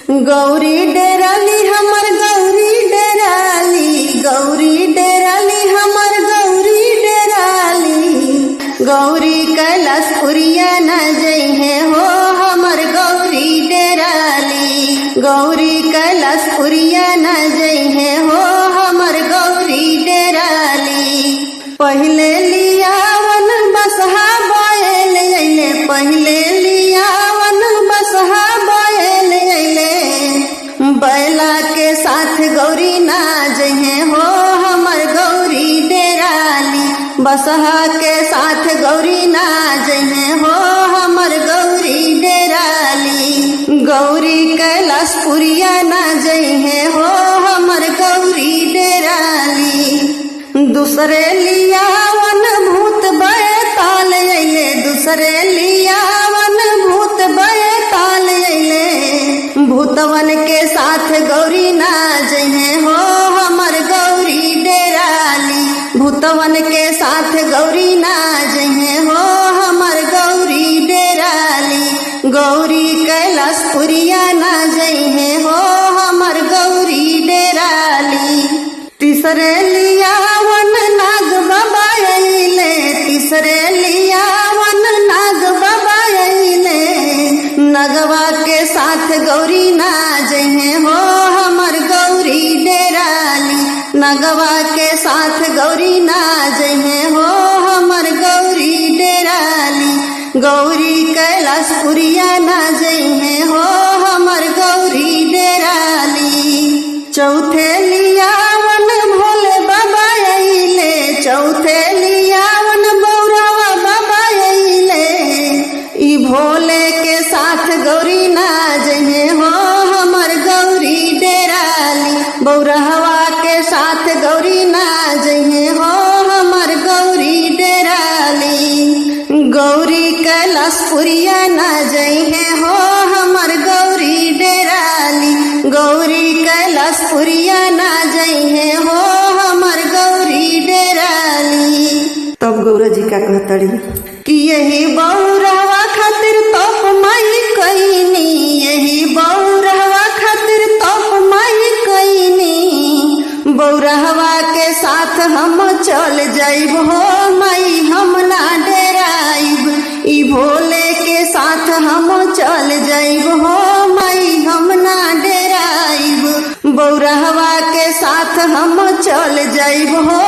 गौरी डेराली हमर गौरी डेराली, गौरी डेराली हमर गौरी डेराली। गौरी कैलाशपुरिया न जइहे हो हमर गौरी डेराली, गौरी कैलाशपुरिया न जइहे हो हमर गौरी डेराली। पहले लियावन बसहा बैल अइले, पहले लियावन बसहा बैल अइले। बैला के साथ गौरी ना जइहे हो हमर गौरी डेराली, बसहा के साथ गौरी ना जइहे हो हमर गौरी डेराली। गौरी कैलाशपुरिया ना जइहे हो हमर गौरी डेराली। दूसरे लियावन भूत बैताल अइले, दूसरे लियावन भूत बैताल अइले। भूतवन के साथ गौरी ना जइहे हो हमर गौरी डेराली, भूतवन के साथ गौरी ना जइहे हो हमर गौरी डेराली। गौरी कैलाशपुरिया ना जइहे हो हमर गौरी डेराली। तीसरे लियावन नाग बाबा अइले, तीसरे लियावन नाग बाबा अइले। नगवा के साथ गौरी ना जइहे हो हमर गौरी डेराली, नगवा के साथ गौरी ना जइहे हो हमर गौरी डेराली। गौरी कैलाशपुरिया ना जइहे हो हमर गौरी डेराली। चौथे लियावन भोले बाबा अइले, चौथे लियावन बौरावा बाबा अइले। ई भोले के साथ गौरी ना जइहे हो हमर गौरी डेराली, बौरहवा के साथ गौरी ना जइहे हो हमर गौरी डेराली। गौरी कैलाशपुरिया ना जइहे हो हमर गौरी डेराली, गौरी कैलाशपुरिया ना जइहे हो हमर गौरी डेराली। तब गौरा जी का कहतड़ी कि यही बौरहवा खातिर तप माई कइनी, यही बौरहवा खातिर तप माई कइनी। बौरहवा के साथ हम चल जाइब हो माई हम ना डेराइब, ई भोले के साथ हम चल जाइब हो माई हम ना डेराइब। बौरहवा के साथ हम चल जाइब हो